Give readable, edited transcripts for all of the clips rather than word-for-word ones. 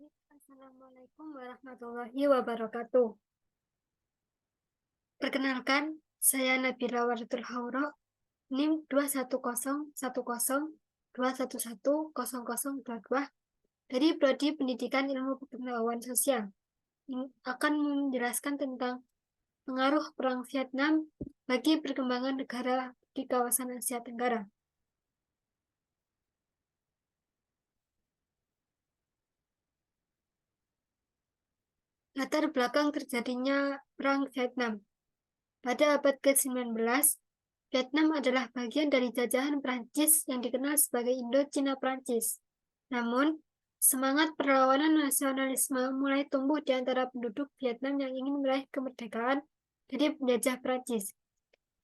Assalamualaikum warahmatullahi wabarakatuh. Perkenalkan, saya Nabila Waratul Hauro, NIM 2101021100022 dari Prodi Pendidikan Ilmu Pengetahuan Sosial. Ini akan menjelaskan tentang pengaruh Perang Vietnam bagi perkembangan negara di kawasan Asia Tenggara. Latar belakang terjadinya Perang Vietnam. Pada abad ke-19, Vietnam adalah bagian dari jajahan Prancis yang dikenal sebagai Indochina Prancis. Namun, semangat perlawanan nasionalisme mulai tumbuh di antara penduduk Vietnam yang ingin meraih kemerdekaan dari penjajah Prancis.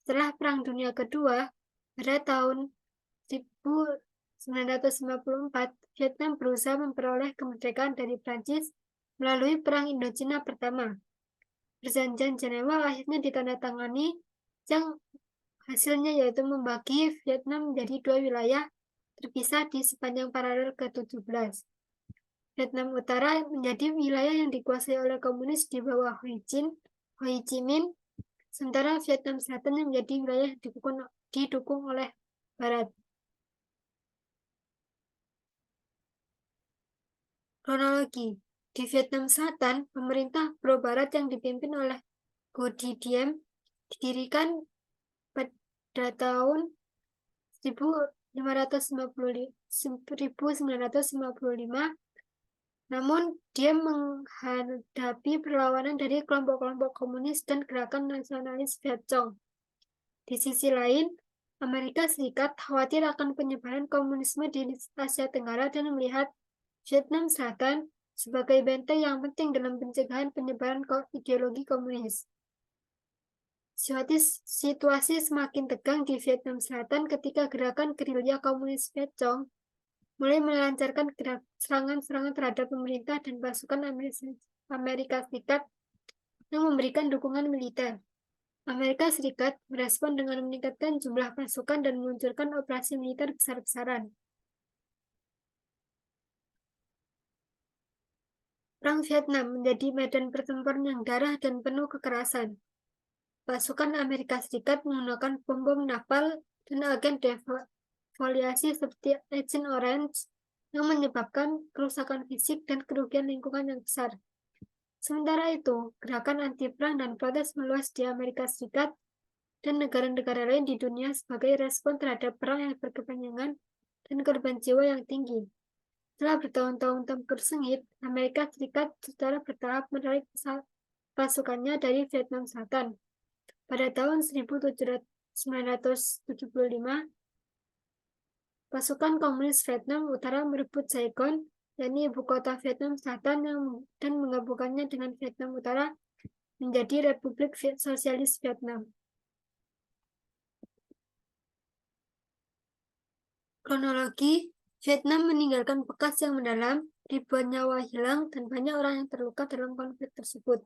Setelah Perang Dunia Kedua, pada tahun 1954, Vietnam berusaha memperoleh kemerdekaan dari Prancis melalui Perang Indochina Pertama. Perjanjian Jenewa akhirnya ditandatangani yang hasilnya yaitu membagi Vietnam menjadi dua wilayah terpisah di sepanjang paralel ke-17. Vietnam Utara menjadi wilayah yang dikuasai oleh komunis di bawah Ho Chi Minh, sementara Vietnam Selatan yang menjadi wilayah didukung oleh Barat. Kronologi. Di Vietnam Selatan, pemerintah pro-Barat yang dipimpin oleh Ngo Dinh Diem didirikan pada tahun 1955, namun dia menghadapi perlawanan dari kelompok-kelompok komunis dan gerakan nasionalis Viet Cong. Di sisi lain, Amerika Serikat khawatir akan penyebaran komunisme di Asia Tenggara dan melihat Vietnam Selatan sebagai benteng yang penting dalam pencegahan penyebaran ideologi komunis. Situasi semakin tegang di Vietnam Selatan ketika gerakan gerilya komunis Viet Cong mulai melancarkan serangan-serangan terhadap pemerintah dan pasukan Amerika Serikat yang memberikan dukungan militer. Amerika Serikat merespon dengan meningkatkan jumlah pasukan dan meluncurkan operasi militer besar-besaran. Perang Vietnam menjadi medan pertempuran yang darah dan penuh kekerasan. Pasukan Amerika Serikat menggunakan bom-bom napal dan agen defoliasi seperti Agent Orange yang menyebabkan kerusakan fisik dan kerugian lingkungan yang besar. Sementara itu, gerakan anti-perang dan protes meluas di Amerika Serikat dan negara-negara lain di dunia sebagai respon terhadap perang yang berkepanjangan dan korban jiwa yang tinggi. Setelah bertahun-tahun tempur sengit, Amerika Serikat secara bertahap menarik pasukannya dari Vietnam Selatan. Pada tahun 1975, pasukan komunis Vietnam Utara merebut Saigon, yakni ibu kota Vietnam Selatan, dan menggabungkannya dengan Vietnam Utara menjadi Republik Sosialis Vietnam. Kronologi, Vietnam meninggalkan bekas yang mendalam, ribuan nyawa hilang, dan banyak orang yang terluka dalam konflik tersebut.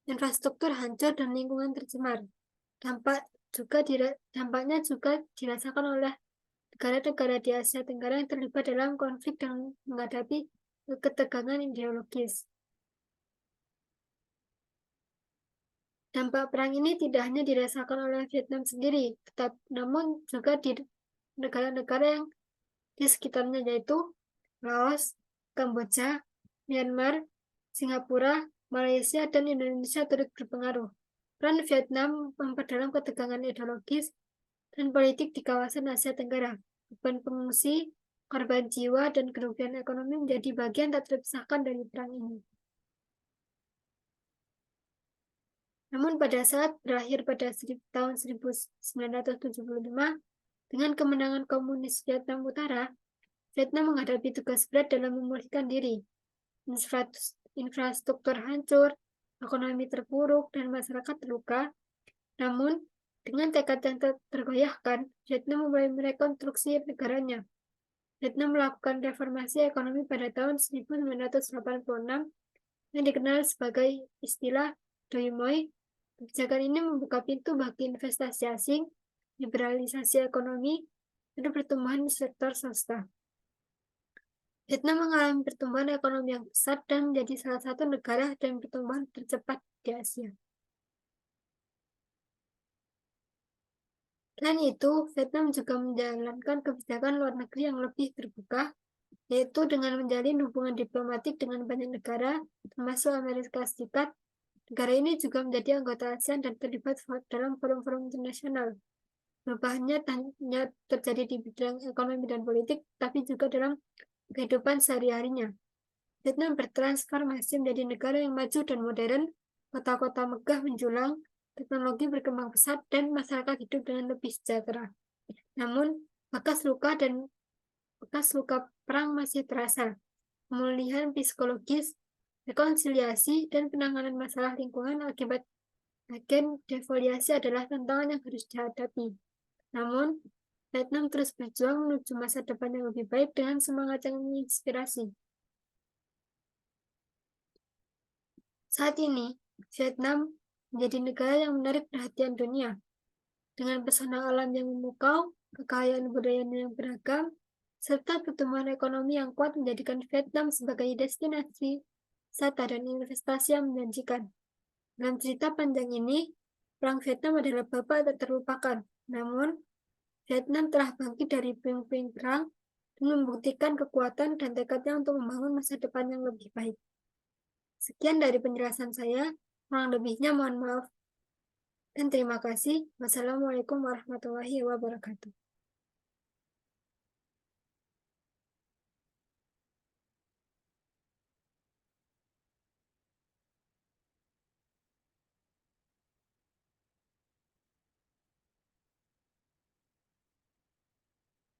Infrastruktur hancur dan lingkungan tercemar. Dampaknya juga dirasakan oleh negara-negara di Asia Tenggara yang terlibat dalam konflik dan menghadapi ketegangan ideologis. Dampak perang ini tidak hanya dirasakan oleh Vietnam sendiri, namun juga di negara-negara yang di sekitarnya, yaitu Laos, Kamboja, Myanmar, Singapura, Malaysia, dan Indonesia turut berpengaruh. Peran Vietnam memperdalam ketegangan ideologis dan politik di kawasan Asia Tenggara. Beban pengungsi, korban jiwa, dan kerugian ekonomi menjadi bagian tak terpisahkan dari perang ini. Namun pada saat berakhir pada tahun 1975, dengan kemenangan komunis Vietnam Utara, Vietnam menghadapi tugas berat dalam memulihkan diri. Infrastruktur hancur, ekonomi terpuruk, dan masyarakat terluka. Namun, dengan tekad yang tergoyahkan, Vietnam mulai merekonstruksi negaranya. Vietnam melakukan reformasi ekonomi pada tahun 1986 yang dikenal sebagai istilah Doi Moi. Kebijakan ini membuka pintu bagi investasi asing, liberalisasi ekonomi, dan pertumbuhan sektor swasta. Vietnam mengalami pertumbuhan ekonomi yang pesat dan menjadi salah satu negara dengan pertumbuhan tercepat di Asia. Selain itu, Vietnam juga menjalankan kebijakan luar negeri yang lebih terbuka, yaitu dengan menjalin hubungan diplomatik dengan banyak negara, termasuk Amerika Serikat. Negara ini juga menjadi anggota ASEAN dan terlibat dalam forum-forum internasional. Perubahannya hanya terjadi di bidang ekonomi dan politik, tapi juga dalam kehidupan sehari-harinya. Vietnam bertransformasi menjadi negara yang maju dan modern, kota-kota megah menjulang, teknologi berkembang pesat, dan masyarakat hidup dengan lebih sejahtera. Namun, bekas luka perang masih terasa. Pemulihan psikologis, rekonsiliasi, dan penanganan masalah lingkungan akibat agen defoliasi adalah tantangan yang harus dihadapi. Namun, Vietnam terus berjuang menuju masa depan yang lebih baik dengan semangat yang menginspirasi. Saat ini, Vietnam menjadi negara yang menarik perhatian dunia. Dengan pesona alam yang memukau, kekayaan budaya yang beragam, serta pertumbuhan ekonomi yang kuat menjadikan Vietnam sebagai destinasi wisata dan investasi yang menjanjikan. Dalam cerita panjang ini, Perang Vietnam adalah babak tak terlupakan. Namun, Vietnam telah bangkit dari puing-puing perang dan membuktikan kekuatan dan tekadnya untuk membangun masa depan yang lebih baik. Sekian dari penjelasan saya, kurang lebihnya mohon maaf dan terima kasih. Wassalamualaikum warahmatullahi wabarakatuh.